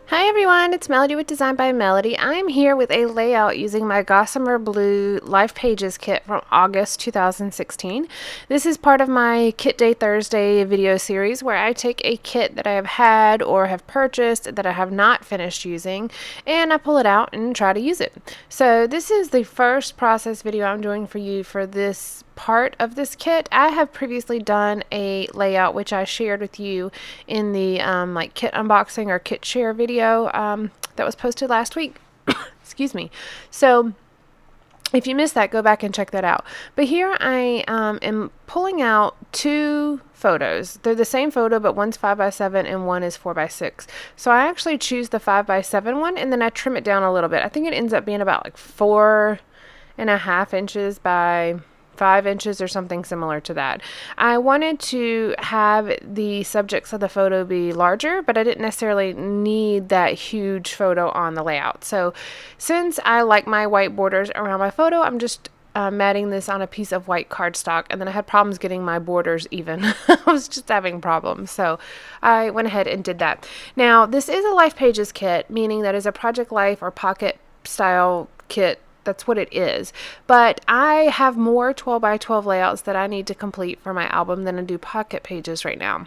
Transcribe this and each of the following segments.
Hi everyone, it's Melody with Design by Melody. I'm here with a layout using my Gossamer Blue Life Pages kit from August 2016. This is part of my Kit Day Thursday video series where I take a kit that I have had or have purchased that I have not finished using and I pull it out and try to use it. So this is the first process video I'm doing for you for this part of this kit. I have previously done a layout which I shared with you in the like kit unboxing or kit share video that was posted last week. Excuse me. So if you missed that, go back and check that out. But here I am pulling out two photos. They're the same photo, but one's 5x7 and one is 4x6. So I actually choose the 5x7 one and then I trim it down a little bit. I think it ends up being about like 4.5 inches by 5 inches or something similar to that. I wanted to have the subjects of the photo be larger, but I didn't necessarily need that huge photo on the layout. So since I like my white borders around my photo, I'm just matting this on a piece of white cardstock, and then I had problems getting my borders even. I was just having problems, so I went ahead and did that. Now this is a Life Pages kit, meaning that is a Project Life or pocket style kit. That's what it is. But I have more 12x12 layouts that I need to complete for my album than I do pocket pages right now.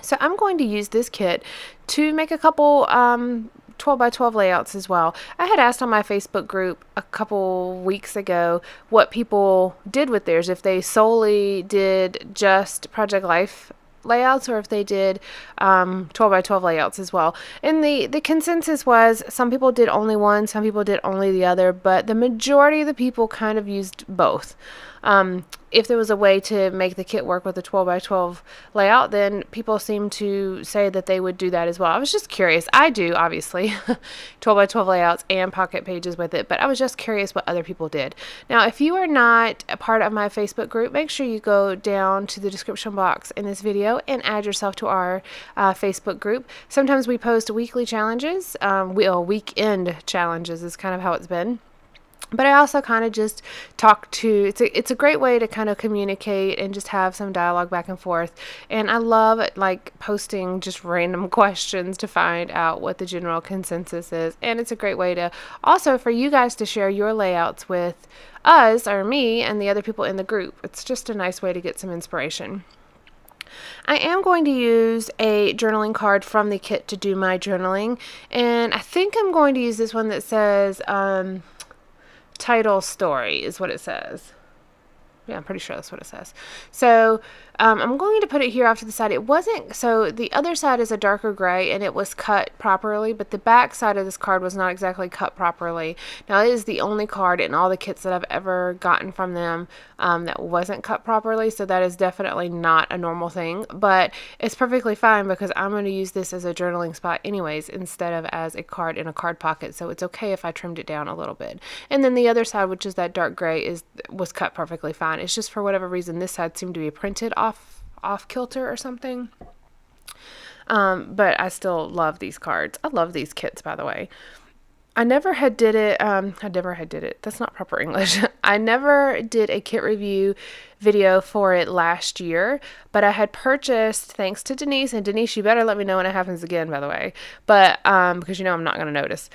So I'm going to use this kit to make a couple 12x12 layouts as well. I had asked on my Facebook group a couple weeks ago what people did with theirs, if they solely did just Project Life layouts or if they did 12x12 layouts as well. And the consensus was some people did only one, some people did only the other, but the majority of the people kind of used both. If there was a way to make the kit work with a 12x12 layout, then people seem to say that they would do that as well. I was just curious. I do, obviously, 12x12 layouts and pocket pages with it, but I was just curious what other people did. Now, if you are not a part of my Facebook group, make sure you go down to the description box in this video and add yourself to our Facebook group. Sometimes we post weekly challenges, weekend challenges is kind of how it's been. But I also kind of just talk to, it's a great way to kind of communicate and just have some dialogue back and forth. And I love like posting just random questions to find out what the general consensus is. And it's a great way to also for you guys to share your layouts with us or me and the other people in the group. It's just a nice way to get some inspiration. I am going to use a journaling card from the kit to do my journaling. And I think I'm going to use this one that says, title story is what it says. Yeah, I'm pretty sure that's what it says. So I'm going to put it here off to the side. It wasn't, so the other side is a darker gray and it was cut properly, but the back side of this card was not exactly cut properly. Now it is the only card in all the kits that I've ever gotten from them that wasn't cut properly, so that is definitely not a normal thing, but it's perfectly fine because I'm going to use this as a journaling spot anyways instead of as a card in a card pocket, so it's okay if I trimmed it down a little bit. And then the other side, which is that dark gray, was cut perfectly fine. It's just for whatever reason this side seemed to be printed off kilter or something. But I still love these cards. I love these kits, by the way. I never had did it. That's not proper English. I never did a kit review video for it last year, but I had purchased, thanks to Denise, and Denise, you better let me know when it happens again, by the way, but because you know I'm not going to notice.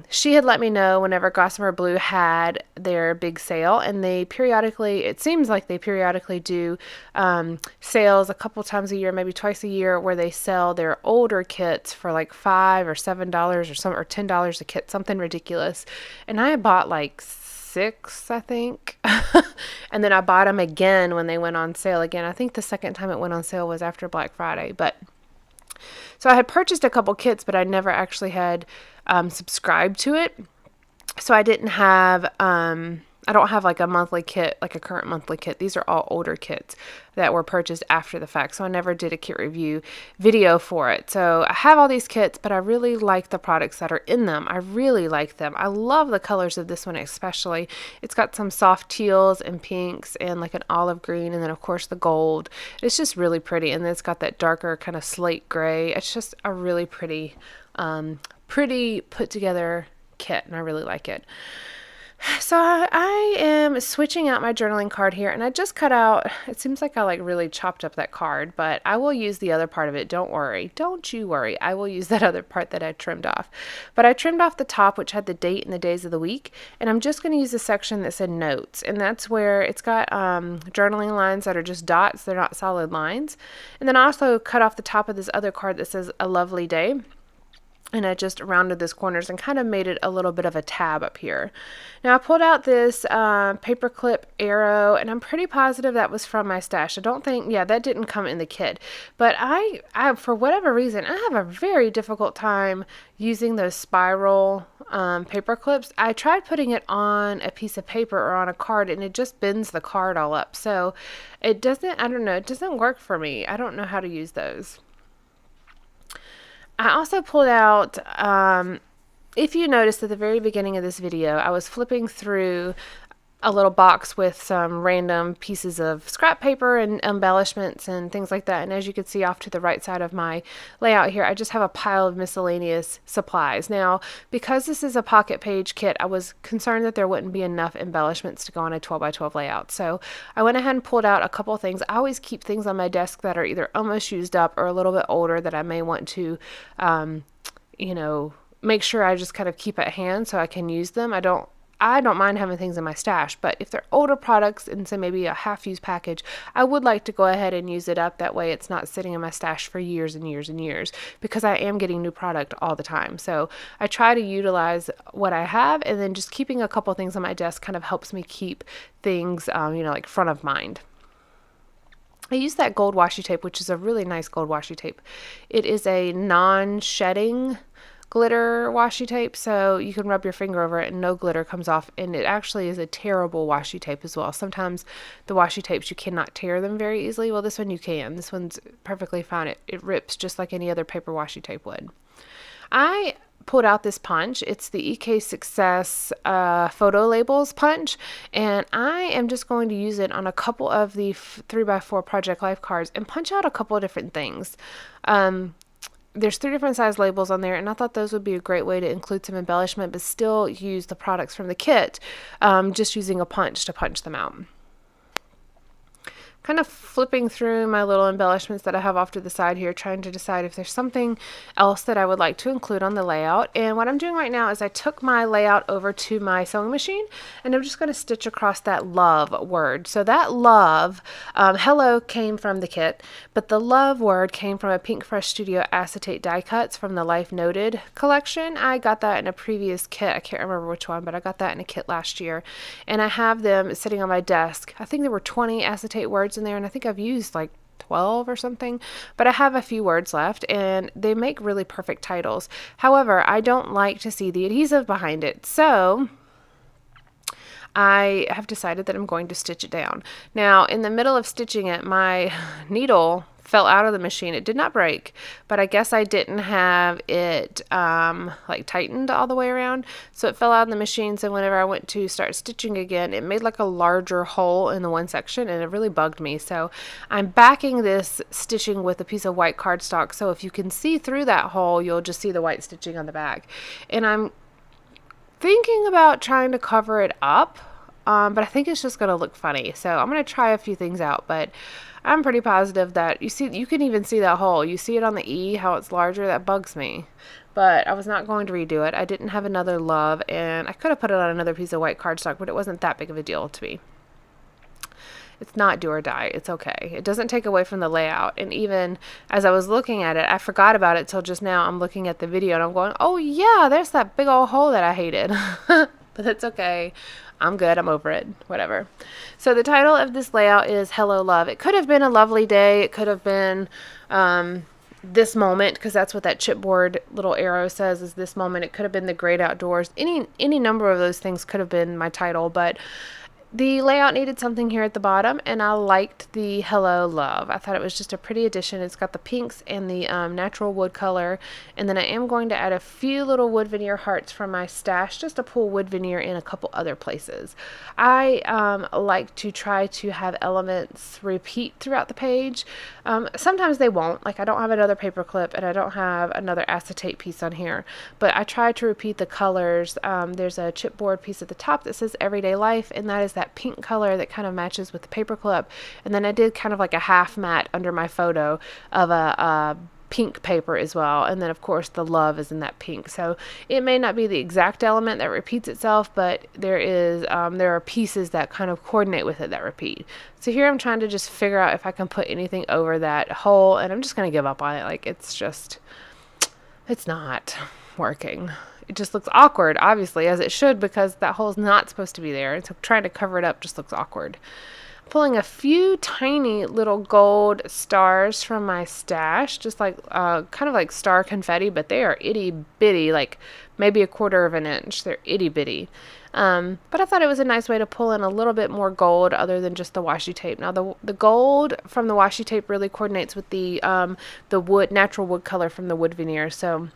She had let me know whenever Gossamer Blue had their big sale, and they periodically, it seems like they periodically do sales a couple times a year, maybe twice a year, where they sell their older kits for like $5 or $7 or $10 a kit, something ridiculous. And I bought like 6, I think. And then I bought them again when they went on sale again. I think the second time it went on sale was after Black Friday. But so I had purchased a couple kits, but I never actually had subscribed to it. So I didn't have, I don't have like a monthly kit, like a current monthly kit. These are all older kits that were purchased after the fact. So I never did a kit review video for it. So I have all these kits, but I really like the products that are in them. I really like them. I love the colors of this one especially. It's got some soft teals and pinks and like an olive green, and then of course the gold. It's just really pretty. And then it's got that darker kind of slate gray. It's just a really pretty put together kit, and I really like it. So I am switching out my journaling card here, and I just cut out, it seems like I like really chopped up that card, but I will use the other part of it. Don't worry. Don't you worry. I will use that other part that I trimmed off. But I trimmed off the top, which had the date and the days of the week, and I'm just going to use the section that said notes, and that's where it's got journaling lines that are just dots. They're not solid lines. And then I also cut off the top of this other card that says a lovely day. And I just rounded those corners and kind of made it a little bit of a tab up here. Now I pulled out this paper clip arrow, and I'm pretty positive that was from my stash. I don't think, yeah, that didn't come in the kit. But I for whatever reason, I have a very difficult time using those spiral paper clips. I tried putting it on a piece of paper or on a card, and it just bends the card all up. So it doesn't, I don't know, it doesn't work for me. I don't know how to use those. I also pulled out, if you noticed at the very beginning of this video, I was flipping through a little box with some random pieces of scrap paper and embellishments and things like that. And as you can see off to the right side of my layout here, I just have a pile of miscellaneous supplies. Now, because this is a pocket page kit, I was concerned that there wouldn't be enough embellishments to go on a 12 by 12 layout. So I went ahead and pulled out a couple of things. I always keep things on my desk that are either almost used up or a little bit older that I may want to, you know, make sure I just kind of keep at hand so I can use them. I don't mind having things in my stash, but if they're older products and say maybe a half-used package, I would like to go ahead and use it up. That way it's not sitting in my stash for years and years and years, because I am getting new product all the time. So I try to utilize what I have, and then just keeping a couple things on my desk kind of helps me keep things, you know, like front of mind. I use that gold washi tape, which is a really nice gold washi tape. It is a non-shedding glitter washi tape, so you can rub your finger over it and no glitter comes off, and it actually is a tearable washi tape as well. Sometimes the washi tapes, you cannot tear them very easily. Well, this one you can. This one's perfectly fine. It rips just like any other paper washi tape would. I pulled out this punch. It's the EK Success photo labels punch, and I am just going to use it on a couple of the 3x4 Project Life cards and punch out a couple of different things. There's 3 different size labels on there, and I thought those would be a great way to include some embellishment but still use the products from the kit, just using a punch to punch them out. Kind of flipping through my little embellishments that I have off to the side here, trying to decide if there's something else that I would like to include on the layout. And what I'm doing right now is I took my layout over to my sewing machine, and I'm just going to stitch across that love word. So that love, hello, came from the kit, but the love word came from a Pink Fresh Studio acetate die cuts from the Life Noted collection. I got that in a previous kit. I can't remember which one, but I got that in a kit last year, and I have them sitting on my desk. I think there were 20 acetate words in there, and I think I've used like 12 or something, but I have a few words left, and they make really perfect titles. However, I don't like to see the adhesive behind it, so I have decided that I'm going to stitch it down. Now, in the middle of stitching it, my needle fell out of the machine. It did not break, but I guess I didn't have it like tightened all the way around, so it fell out of the machine. So whenever I went to start stitching again, it made like a larger hole in the one section, and it really bugged me. So I'm backing this stitching with a piece of white cardstock, so if you can see through that hole, you'll just see the white stitching on the back. And I'm thinking about trying to cover it up, but I think it's just going to look funny. So I'm going to try a few things out, but I'm pretty positive that you can even see that hole. You see it on the E, how it's larger. That bugs me. But I was not going to redo it. I didn't have another love, and I could have put it on another piece of white cardstock, but it wasn't that big of a deal to me. It's not do or die. It's okay. It doesn't take away from the layout. And even as I was looking at it, I forgot about it till just now. I'm looking at the video and I'm going, oh yeah, there's that big old hole that I hated. But that's okay. I'm good. I'm over it. Whatever. So the title of this layout is Hello Love. It could have been a lovely day. It could have been this moment, because that's what that chipboard little arrow says, is this moment. It could have been the great outdoors. Any number of those things could have been my title, but The layout needed something here at the bottom, and I liked the Hello Love. I thought it was just a pretty addition. It's got the pinks and the natural wood color, and then I am going to add a few little wood veneer hearts from my stash just to pull wood veneer in a couple other places. I like to try to have elements repeat throughout the page. Sometimes they won't, like I don't have another paper clip and I don't have another acetate piece on here, but I try to repeat the colors. There's a chipboard piece at the top that says Everyday Life, and that is that pink color that kind of matches with the paper clip. And then I did kind of like a half matte under my photo of a pink paper as well, and then of course the love is in that pink. So it may not be the exact element that repeats itself, but there are pieces that kind of coordinate with it that repeat. So here I'm trying to just figure out if I can put anything over that hole, and I'm just going to give up on it. Like it's not working. It just looks awkward, obviously, as it should, because that hole is not supposed to be there. And so trying to cover it up just looks awkward. Pulling a few tiny little gold stars from my stash, just like kind of like star confetti, but they are itty bitty, like maybe 1/4 of an inch. They're itty bitty. But I thought it was a nice way to pull in a little bit more gold other than just the washi tape. Now the gold from the washi tape really coordinates with the natural wood color from the wood veneer. So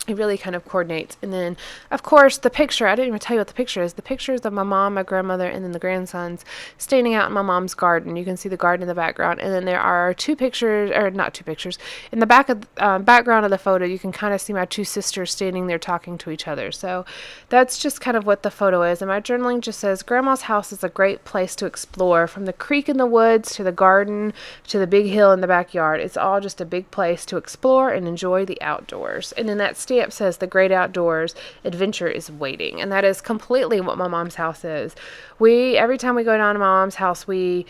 it really kind of coordinates. And then, of course, the picture. I didn't even tell you what the picture is. The picture is of my mom, my grandmother, and then the grandsons standing out in my mom's garden. You can see the garden in the background. And then there are two pictures, or not two pictures. In the background of the photo, you can kind of see my two sisters standing there talking to each other. So that's just kind of what the photo is. And my journaling just says, Grandma's house is a great place to explore. From the creek in the woods to the garden to the big hill in the backyard. It's all just a big place to explore and enjoy the outdoors. And then that stamp says the great outdoors adventure is waiting, and that is completely what my mom's house is. Every time we go down to my mom's house, we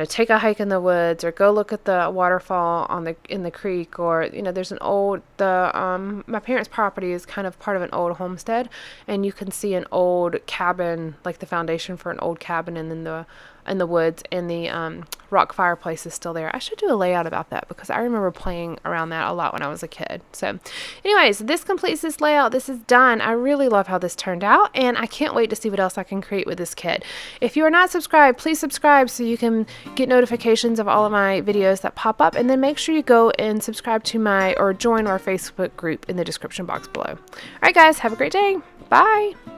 take a hike in the woods or go look at the waterfall in the creek, or there's an old my parents' property is kind of part of an old homestead, and you can see an old cabin, like the foundation for an old cabin, and then in the woods, and the rock fireplace is still there. I should do a layout about that because I remember playing around that a lot when I was a kid. So anyways, this completes this layout. This is done. I really love how this turned out, and I can't wait to see what else I can create with this kit. If you are not subscribed, please subscribe so you can get notifications of all of my videos that pop up, and then make sure you go and subscribe to or join our Facebook group in the description box below. All right guys, have a great day. Bye.